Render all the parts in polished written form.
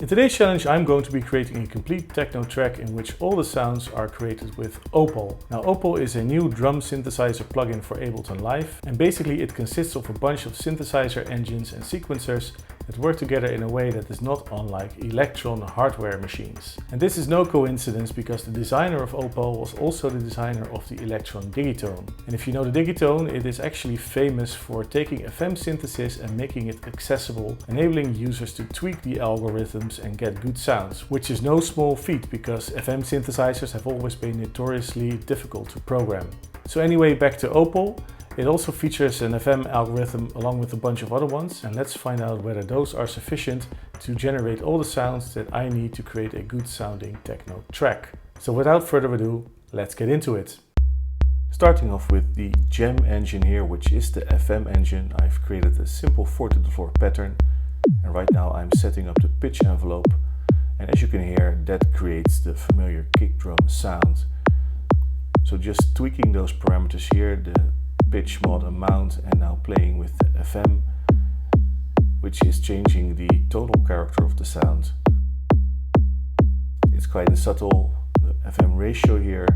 In today's challenge, I'm going to be creating a complete techno track in which all the sounds are created with Opal. Now, Opal is a new drum synthesizer plugin for Ableton Live, and basically it consists of a bunch of synthesizer engines and sequencers that work together in a way that is not unlike Electron hardware machines. And this is no coincidence because the designer of Opal was also the designer of the Electron Digitone. And if you know the Digitone, it is actually famous for taking FM synthesis and making it accessible, enabling users to tweak the algorithms and get good sounds, which is no small feat because FM synthesizers have always been notoriously difficult to program. So anyway, back to Opal. It also features an FM algorithm along with a bunch of other ones, and let's find out whether those are sufficient to generate all the sounds that I need to create a good sounding techno track. So without further ado, let's get into it. Starting off with the Gem engine here, which is the FM engine. I've created a simple 4 to the floor pattern, and right now I'm setting up the pitch envelope, and as you can hear, that creates the familiar kick drum sound. So just tweaking those parameters here, the pitch, mod, amount, and now playing with the FM, which is changing the total character of the sound. It's quite subtle, the FM ratio here.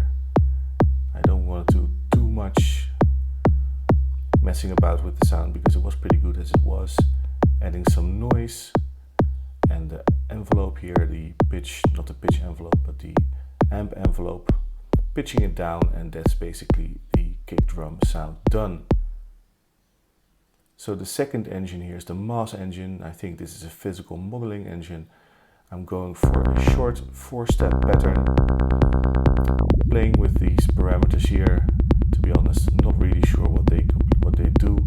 I don't want to do too much messing about with the sound because it was pretty good as it was. Adding some noise, and the envelope here, the pitch, not the pitch envelope, but the amp envelope, pitching it down, and that's basically the kick drum sound done. So the second engine here is the Mass engine. I think this is a physical modeling engine. I'm going for a short 4-step pattern, playing with these parameters here. To be honest, not really sure what they do.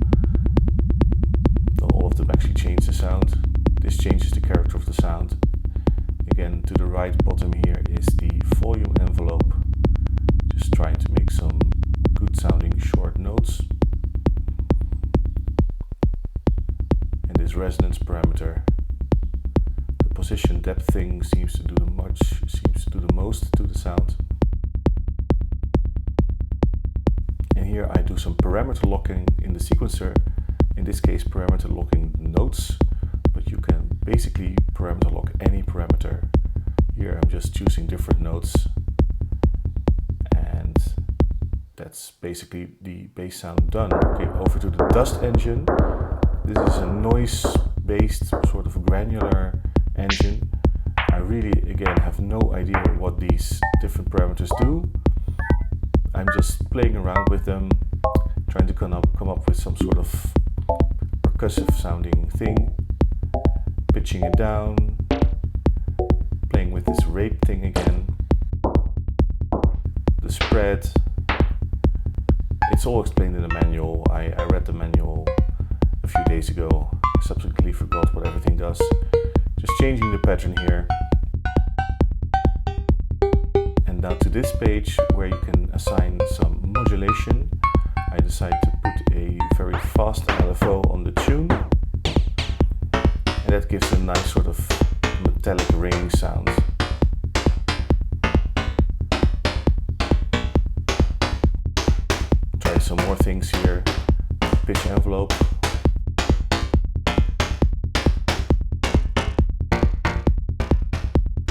Not all of them actually change the sound. This changes the character of the sound. Again, to the right bottom here is the volume envelope. Just trying to make some good sounding short notes. And this resonance parameter, the position depth thing seems to do the most to the sound. And here I do some parameter locking in the sequencer. In this case, parameter locking notes, but you can basically parameter lock any parameter. Here I'm just choosing different notes. That's basically the bass sound done. Okay, over to the Dust engine. This is a noise-based, sort of granular engine. I really, again, have no idea what these different parameters do. I'm just playing around with them, trying to come up with some sort of percussive sounding thing. Pitching it down, playing with this rate thing again. The spread. It's all explained in the manual. I read the manual a few days ago, subsequently forgot what everything does. Just changing the pattern here. And now to this page where you can assign some modulation. I decided to put a very fast LFO on the tune. And that gives a nice sort of metallic ringing sound. Some more things here. Pitch envelope.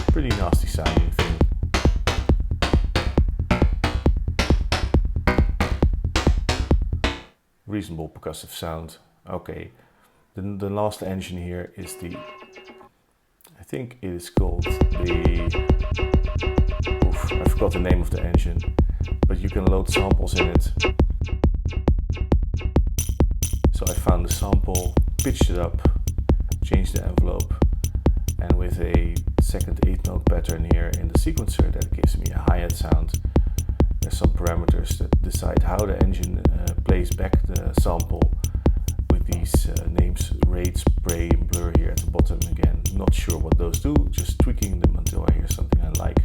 Pretty nasty sounding thing. Reasonable percussive sound. Okay. The last engine here is the, I think it is called the, I forgot the name of the engine, but you can load samples in it. So I found the sample, pitched it up, changed the envelope, and with a second 8-note pattern here in the sequencer that gives me a hi-hat sound. There's some parameters that decide how the engine plays back the sample with these names, rate, spray, and blur here at the bottom. Again, not sure what those do, just tweaking them until I hear something I like.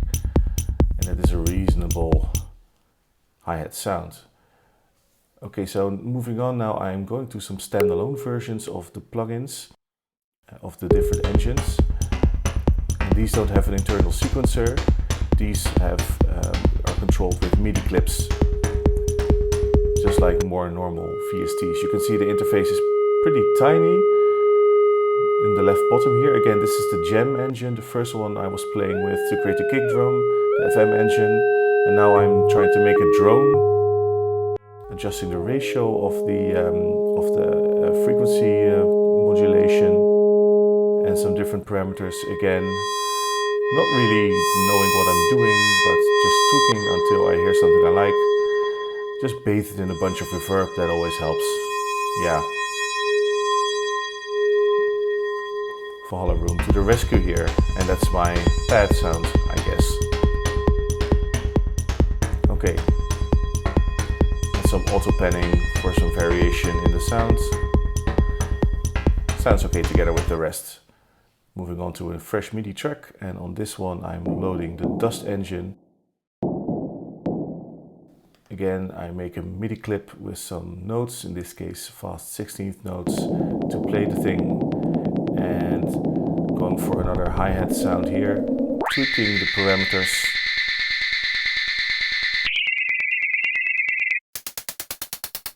And that is a reasonable hi-hat sound. Okay, so moving on now, I'm going to some standalone versions of the plugins of the different engines. And these don't have an internal sequencer. These are controlled with MIDI clips, just like more normal VSTs. You can see the interface is pretty tiny. in the left bottom here. Again, this is the Gem engine, the first one I was playing with to create a kick drum, the FM engine, and now I'm trying to make a drone, adjusting the ratio of the frequency modulation and some different parameters. Again, not really knowing what I'm doing, but just tweaking until I hear something I like. Just bathed in a bunch of reverb, that always helps. Yeah. Valhalla Room to the rescue here, and that's my pad sound, I guess. Okay. And some auto panning for some variation in the sounds. Sounds okay together with the rest. Moving on to a fresh MIDI track, and on this one I'm loading the Dust engine. Again, I make a MIDI clip with some notes, in this case fast 16th notes, to play the thing, and going for another hi-hat sound here, tweaking the parameters.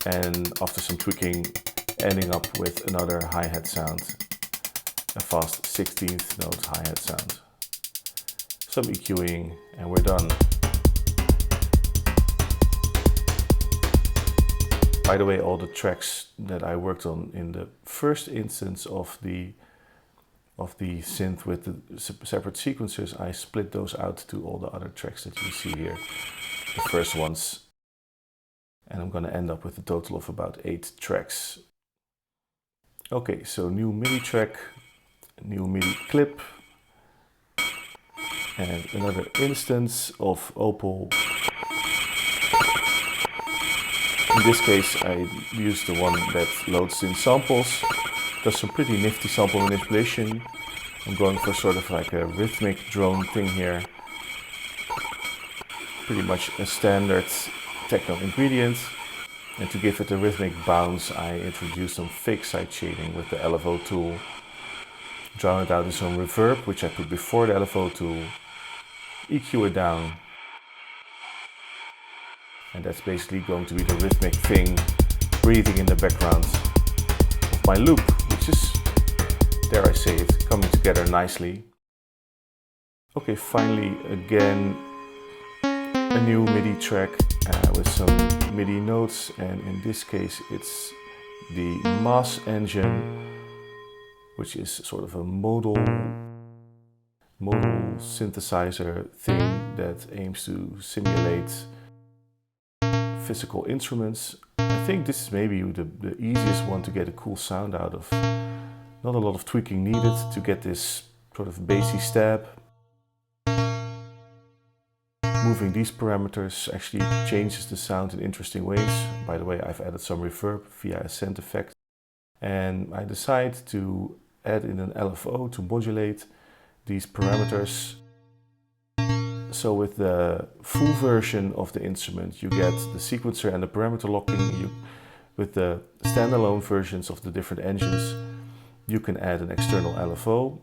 And after some tweaking, ending up with another hi-hat sound, a fast 16th note hi-hat sound. Some EQing, and we're done. By the way, all the tracks that I worked on in the first instance of the synth with the separate sequencers, I split those out to all the other tracks that you see here, the first ones. And I'm going to end up with a total of about 8 tracks. Okay, so new MIDI track, new MIDI clip, and another instance of Opal. In this case, I use the one that loads in samples, does some pretty nifty sample manipulation. I'm going for sort of like a rhythmic drone thing here. Pretty much a standard techno ingredient. And to give it a rhythmic bounce, I introduce some fake side shading with the LFO tool. Drown it out in some reverb, which I put before the LFO tool. EQ it down. And that's basically going to be the rhythmic thing breathing in the background of my loop, which is, dare I say it, coming together nicely. Okay, finally again a new MIDI track with some MIDI notes, and in this case it's the Mass engine, which is sort of a modal synthesizer thing that aims to simulate physical instruments. I think this is maybe the easiest one to get a cool sound out of. Not a lot of tweaking needed to get this sort of bassy stab. Moving these parameters actually changes the sound in interesting ways. By the way, I've added some reverb via a Synth effect. And I decide to add in an LFO to modulate these parameters. So with the full version of the instrument, you get the sequencer and the parameter locking. With the standalone versions of the different engines, you can add an external LFO.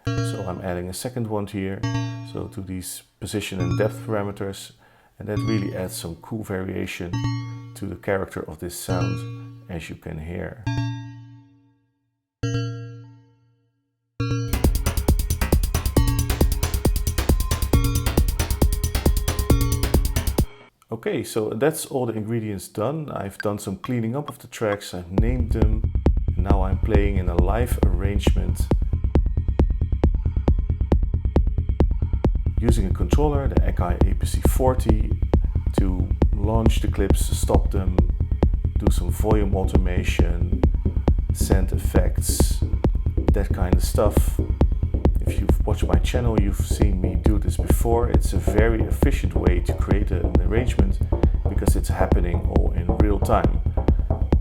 So I'm adding a second one here, so to these position and depth parameters, and that really adds some cool variation to the character of this sound, as you can hear. Okay, so that's all the ingredients done. I've done some cleaning up of the tracks, I've named them, and now I'm playing in a live arrangement using a controller, the Akai APC40, to launch the clips, stop them, do some volume automation, send effects, that kind of stuff. If you've watched my channel, you've seen me do this before. It's a very efficient way to create an arrangement because it's happening all in real time.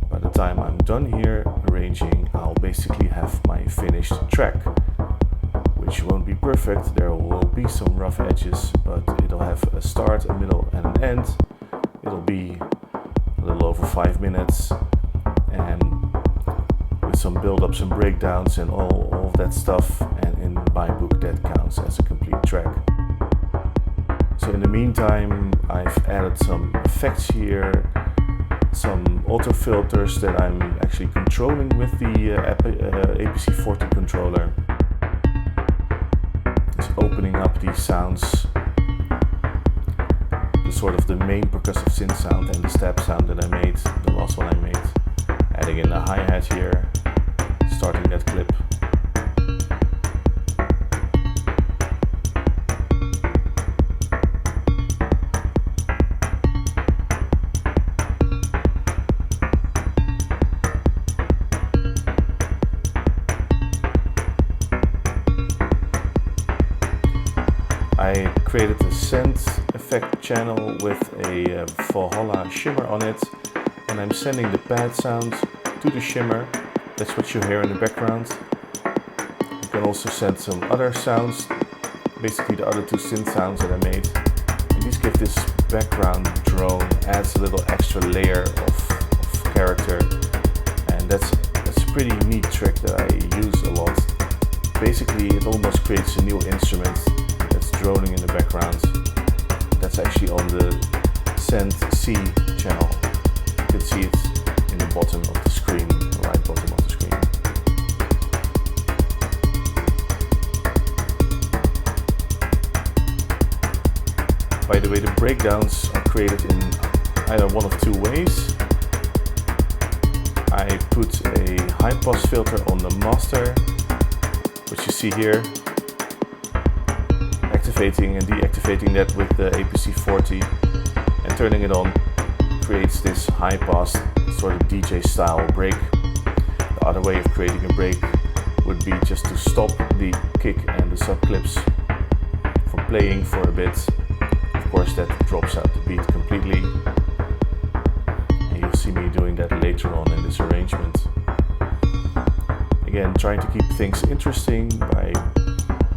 By the time I'm done here arranging, I'll basically have my finished track, which won't be perfect. There will be some rough edges, but it'll have a start, a middle and an end. It'll be a little over 5 minutes, and with some build-ups and breakdowns and all of that stuff, and in my book that counts as a complete track. So in the meantime, I've added some effects here, some auto filters that I'm actually controlling with the APC40 controller. Just opening up these sounds, the sort of the main percussive synth sound and the step sound that I made, the last one I made. Adding in the hi-hat here, starting that clip. I created a Synth effect channel with a Valhalla shimmer on it, and I'm sending the pad sound to the shimmer. That's what you hear in the background. You can also send some other sounds, basically the other two synth sounds that I made. And these give this background drone, adds a little extra layer of character, and that's a pretty neat trick that I use a lot. Basically, it almost creates a new instrument that's droning in the background. That's actually on the Synth C channel. You can see it in the bottom of the screen, the right bottom of the screen. By the way, the breakdowns are created in either one of two ways. I put a high pass filter on the master, which you see here, activating and deactivating that with the APC40, and turning it on creates this high pass sort of DJ style break. The other way of creating a break would be just to stop the kick and the sub clips from playing for a bit. Of course, that drops out the beat completely, and you'll see me doing that later on in this arrangement. Again, trying to keep things interesting by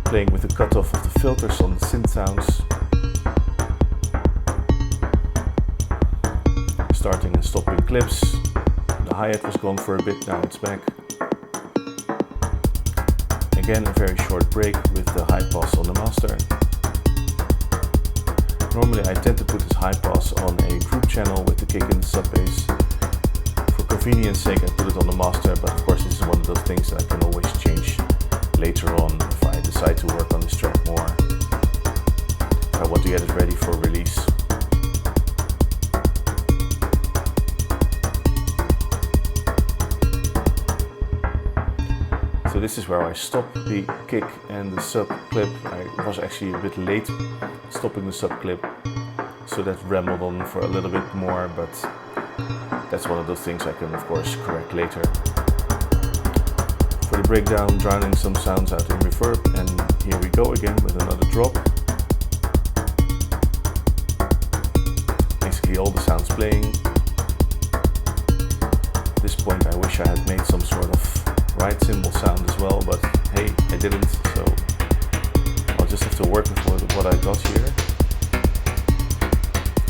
playing with the cutoff of the filters on the synth sounds. Starting and stopping clips. The hi-hat was gone for a bit, now it's back. Again, a very short break with the high pass on the master. Normally I tend to put this high pass on a group channel with the kick and the sub bass. For convenience sake, I put it on the master, but of course this is one of those things that I can always change later on if I decide to work on this track more. If I want to get it ready for release. So this is where I stop the kick and the sub clip. I was actually a bit late stopping the sub clip, so that rambled on for a little bit more, but that's one of those things I can of course correct later. For the breakdown, drowning some sounds out in reverb, and here we go again with another drop. Basically all the sounds playing. At this point I wish I had made some sort of right cymbal sound as well, but hey, I didn't, so I'll just have to work with what I got here.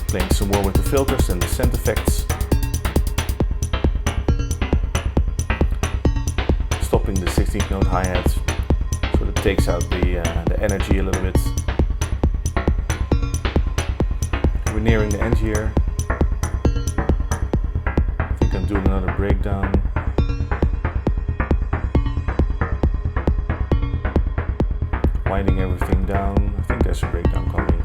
Playing some more with the filters and the synth effects. Stopping the 16th note hi-hat, so that takes out the energy a little bit. We're nearing the end here. I think I'm doing another breakdown. Winding everything down. I think there's a breakdown coming.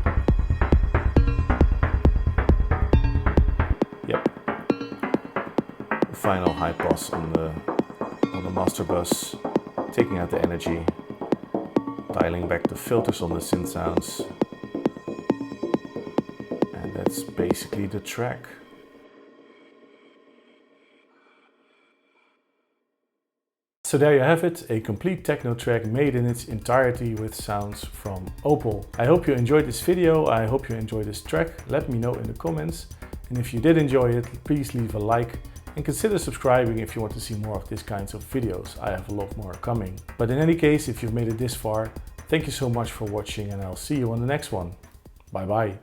Yep. The final high pass on the master bus, taking out the energy, dialing back the filters on the synth sounds, and that's basically the track. So there you have it, a complete techno track made in its entirety with sounds from Opal. I hope you enjoyed this video, I hope you enjoyed this track. Let me know in the comments, and if you did enjoy it, please leave a like and consider subscribing if you want to see more of these kinds of videos. I have a lot more coming. But in any case, if you've made it this far, thank you so much for watching, and I'll see you on the next one. Bye bye.